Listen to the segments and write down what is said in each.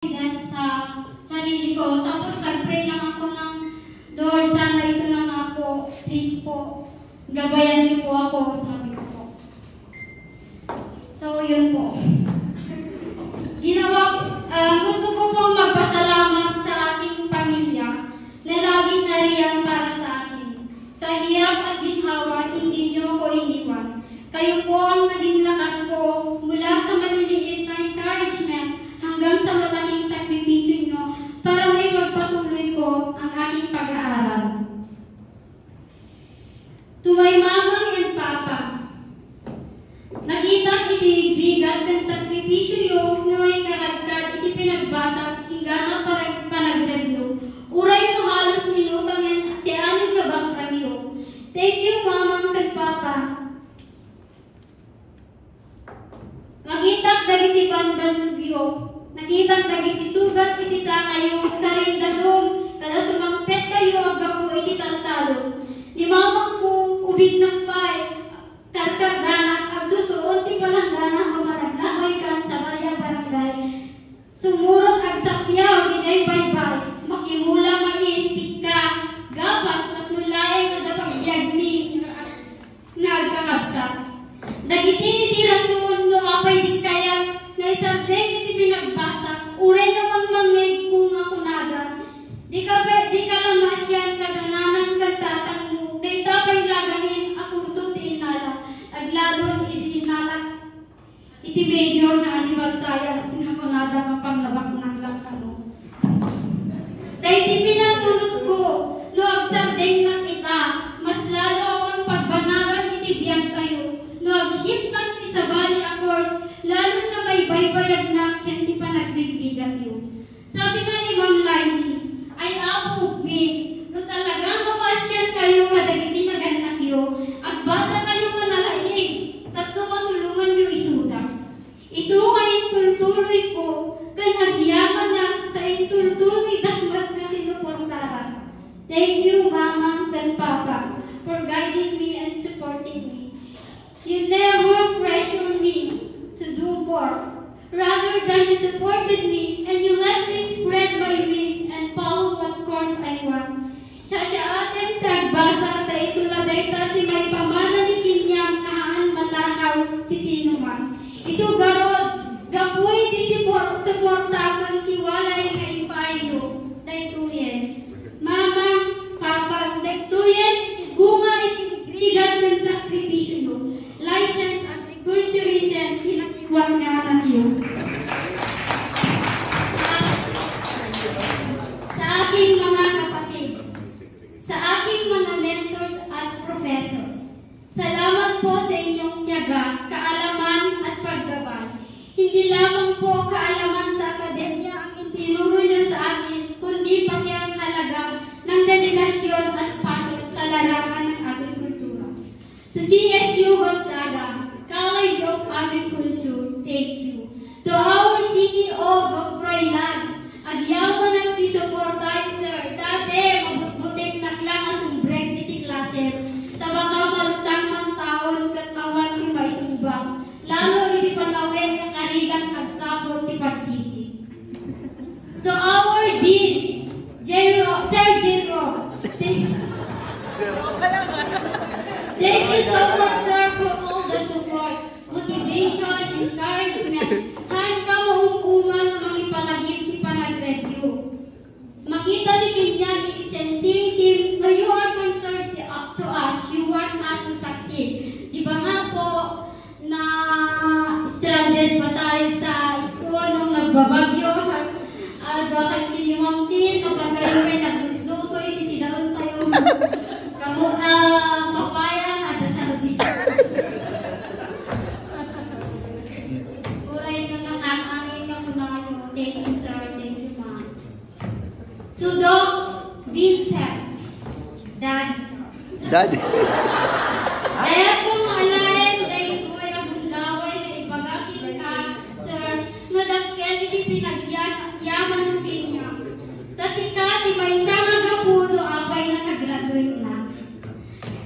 sa sarili ko. Tapos nag-pray lang ako ng, Lord, sana ito lang ako. Please po, gabayan niyo po ako. Sabi ko po. So, yun po. Gusto ko pong magpasalamat sa aking pamilya na laging nariyan para sa akin. Sa hirap at ginhawa, hindi niyo ako iniwan. Kayo po ang naging lakas ko mula sa maliliit na encouragement hanggang sa malaking sakripisyo niyo para may magpatuloy ko ang aking pag-aaral. To my mama and papa, nakita iti-bigat ng sakripisyo niyo na may karagkad iti pinagbasa ingana pa nag-review. Uray mo halos inutangan ti aning kabakran niyo. Thank you, mama and papa. Makitang dagiti bandan niyo, nakitang dagiti sugat iti sa kayo karindadong kada sumangpet kayo agapo iti tantalo. Di mamang ko ubig ng pay karkagana at susuon ti palanggana mamanaglakoy kan sa kaya barangay. Sumurot ag sakyaw iti baybay makimula maisik ka gapas at nulayan kada pagyagmi nagkakabsat. Dagiti iti rason no apay di kaya nga isang iti pinagbasa uray naman mangig kung akunagan. Di ka lang masyan kadananan kagtatang mo kay tapay lagamin akurso ti inala agladon iti inala iti major na animal science nga kunada mapanglabak ng lakano. Dahil ti pinatulog ko no agsardeng na kita mas lalo akong pagbanagan iti biyag tayo no agshift ng ti sabali a course lalo na may baybayag na kyan ti panagrigligan yo. Sabi nga ni Ma'am Lainey, ay apo ubi, no talagang mapasyan kayo kadagiti naganak yo, at basa kayo manalaig, tatlo matulungan yo isuda. Isukain tultuloy ko, kan agyaman na tain tultuloy dakmat na sinuportaran. Thank you, Mama and Papa, for guiding me and supporting me. You never pressured me to do more. Rather than you supported me and you let me spread my wings and follow what course I want. Siya atin tagbasa ta isuladay ta ti may pamana ni kinyang kahaan matakaw ti sino man. Isugarod, gapuy ti suportakan ti walay nga ipayo. Daytoyen. Mama, Papa, daytoyen guma itigrigan ng sakripisyo nyo. License agriculturism hinag-iwan nga anak yun. Sa aking mga kapatid, sa aking mga mentors at professors, salamat po sa inyong tiyaga, kaalaman at paggabay. Hindi lamang po kaalaman sa akademya ang itinuro niyo sa akin, kundi pati ang halaga ng dedikasyon at passion sa larangan ng agrikultura. Sa CSU Gonzaga, College of Agriculture, thank you. To our CEO of Froilan, agyaman ang tisuportay, sir. Dati, mabutbuting naklang asumbrek iti klase. Tabaka malutang man taon katawan ti may sumbang. Lalo iti pangawin na karigang agsapot ti pagtisis. To our Dean, Sir Jero, thank you so much, sir, for all the support, motivation, encouragement, han ka mahukuman na makipalagip ti panag-review. Makita ni Kinyan ni sensitive na you are concerned to us, you want us to succeed. Di ba nga po na stranded pa tayo sa school nung nagbabagyo, bakit tiniwang tin, kapag kayo kayo nagluto, isidaon tayo papaya at sa audition. Uray na nakakangin ka po na kayo. Thank you, sir. Thank you, ma'am. To Doc Vincent, Daddy. Kaya kung alayan dahil ko'y abundaway na ipagakit ka, sir, nadagyan iti pinagyaman kanya. Kasi ka, di ba isang agapuno apay nakagraduate na.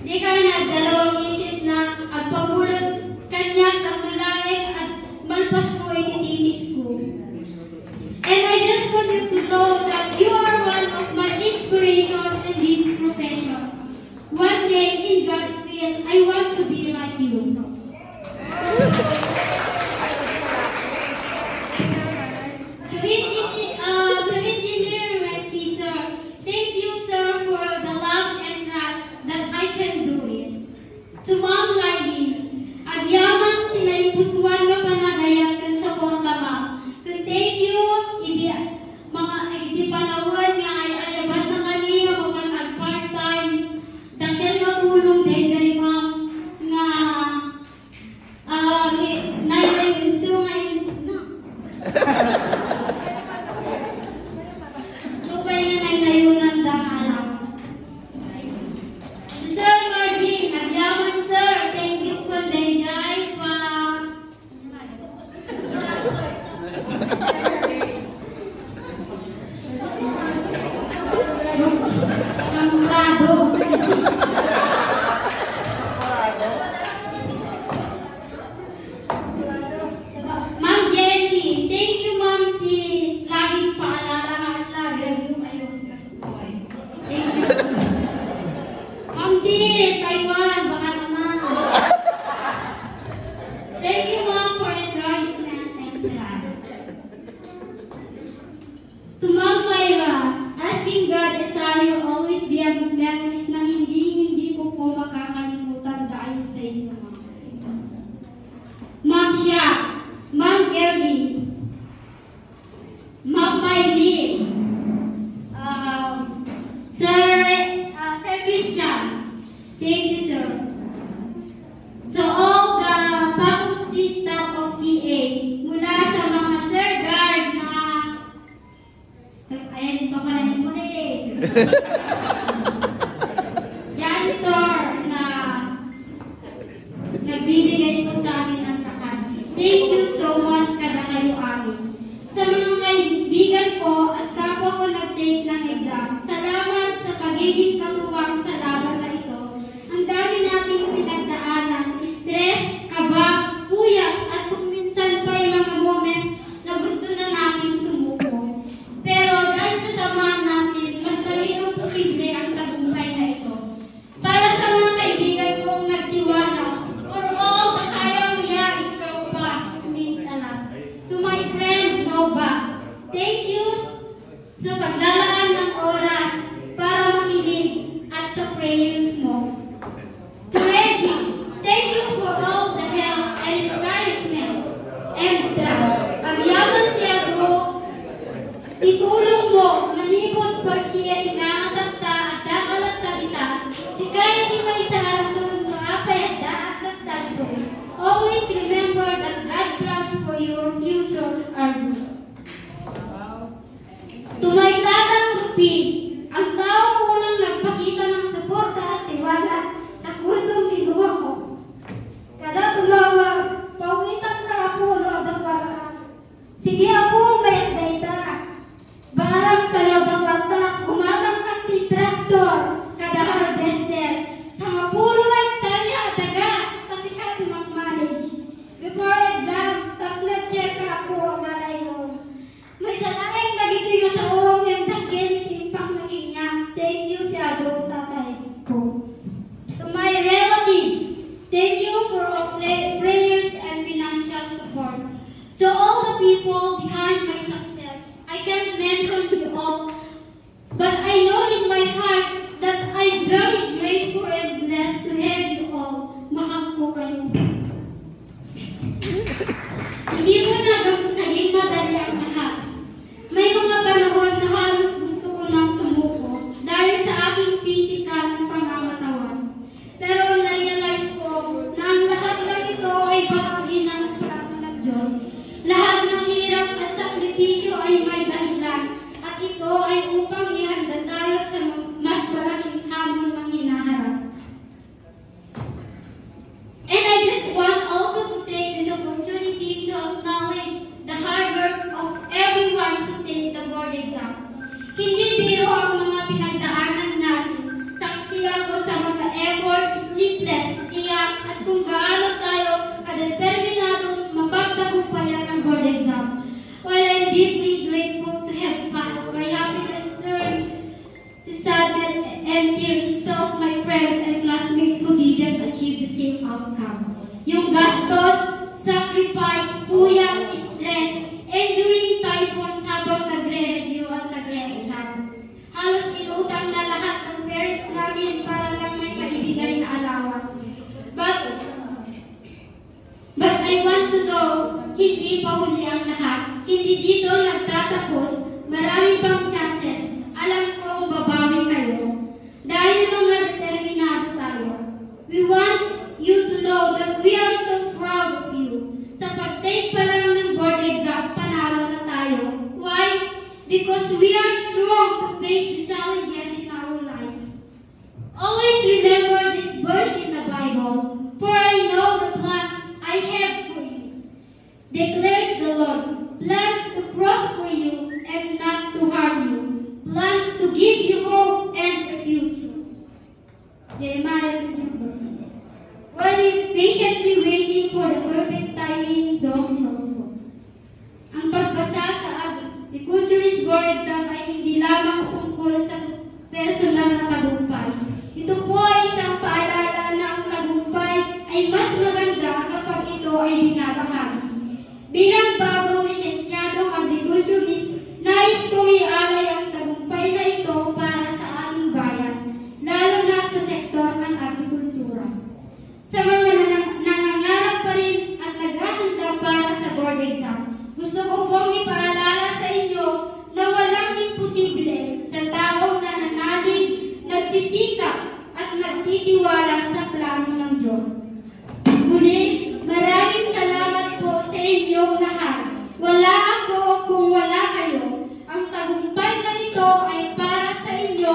Di ka na dalawang isip na at pamulad kanya at tulain at malpas ko iti thesis ko. And I just hindi panahon nga ay ayabat na kaniya mapanag part-time. Dahil mapulong dahil dyan ma'am nga nailay yung sungay na. So kaya nga nailayunan dang allowance. Sir Marvin, agyaman sir, thank you po dahil dyan pa. Ma'am Jenny, thank you Ma'am T. Laging paalala at lagi review kayo sa kastoy. Thank you. Ma'am T, Taiwan, baka naman. Thank you Ma'am for encouragement and trust. To Ma'am Myra, asking God desire always be a good memories na hindi ko po makakalimutan dahil sa inyo. Ma'am Shia, Ma'am Gerby, Ma'am Maylene, Sir Christian, thank you sir. To all the faculty staff of CA, mula sa mga Sir Guard na ayan pa pala ni Muli. Janitor na nagbibigay po sa amin ng lakas. Thank you so much kada kayo amin. Sa mga kaibigan ko at kapwa ko nag-take ng exam, salamat sa pagiging katuwang sa laban na ito. Ang dami nating pinagdaanan, stress, kaba, puyat, at kung minsan pa yung mga moments na gusto na nating sumuko. Pero dahil sa samahan natin, mas talagang posible ang tagumpay na ito. Para sa mga kaibigan kong nagtiwala, for all the kaya mo yan, ikaw pa, means a lot. To my friend Nova, thank you sa paglalaan ng oras para makinig at sa prayers mo. To Reggie, thank you for all the help and encouragement and trust. Agyaman Tiago, itulong mo, manipot pa siya inangatata at dakalat salita. Si kaya di may sa rason no apay at daat ko. Always remember that God plans for your future are good. To my tatang Rupi, ang taong unang nagpakita ng suporta at tiwala sa kursong kinuha ko. Kada tumawa, pawitan ka ako ng paraan. Sige ako, mayat dayta. Barang talabang bata, kumatang at traktor, kada harvester, sa mapulo at talya at daga, kasi ka manage. Before exam, taklat check ako ang nalayo. May sanayang nagitiyo sa uwang ng tagiliti pang naging niya. Thank you, Tiado, tatay ko. To my relatives, thank you for all prayers and financial support. To all the people behind my success, I can't mention you all, but I know in my heart that I'm very grateful and blessed to have you all. Mahal ko kayo. Hindi mo na naging madali ang lahat. May mga panahon na halos gusto ko nang sumuko dahil sa aking physical na pangangatawan. Pero na-realize ko na ang lahat ng ito ay bahagi ng plano ng Diyos. Lahat ng hirap at sakripisyo ay may dahilan at ito ay upang ihanda tayo sa mas malaking hamon ng hinaharap. And I just want also to take this opportunity to acknowledge the hard work of everyone who take the board exam. Hindi biro ang mga pinagdaanan natin. Saksi ako sa mga effort, sleepless, iyak, at kung gaano tayo kadeterminado mapagtagumpayan ang board exam. While I'm deeply grateful to have passed, my happiness turned to sadness and tears to my friends and classmates who didn't achieve the same outcome. Yung gastos, sacrifice, puyat, stress, enduring typhoons habang nagre-review at nagre-exam. Halos inutang na lahat ng parents namin para lang may maibigay na allowance. But I want to know, hindi pa huli ang lahat. hindi dito nagtatapos. Marami pang chances. Alam kong babawi kayo. Dahil mga determinado tayo. We want you to know that we are so proud of you. Sa pag-take pa lang ng board exam, panalo na tayo. Why? Because we are strong to face the challenges in our life. Always remember this verse in the Bible. For I know the plans I have for you, declares the Lord. Plans to prosper you and not to harm you. Plans to give you hope and a future. Jeremiah 15:7. While patiently waiting for the perfect timing, don't lose hope. Ang pagbasa sa Agriculturist Board Exam ay hindi lamang tungkol sa personal na tagumpay. Ito po ay isang paalala na ang tagumpay ay mas maganda kapag ito ay binabahagi. Bilang bagong lisensyadong agriculturist, nais kong ialay ang tagumpay na ito para sa ating bayan, lalo na sa sektor ng agrikultura. Sa mga nangangarap pa rin at naghahanda para sa board exam, gusto ko pong ipaalala sa inyo na walang imposible sa taong nananalig, nagsisikap at nagtitiwala sa plano ng Diyos. Muli, maraming salamat po sa inyong lahat. Wala ako kung wala kayo. Ang tagumpay na ito ay para sa inyo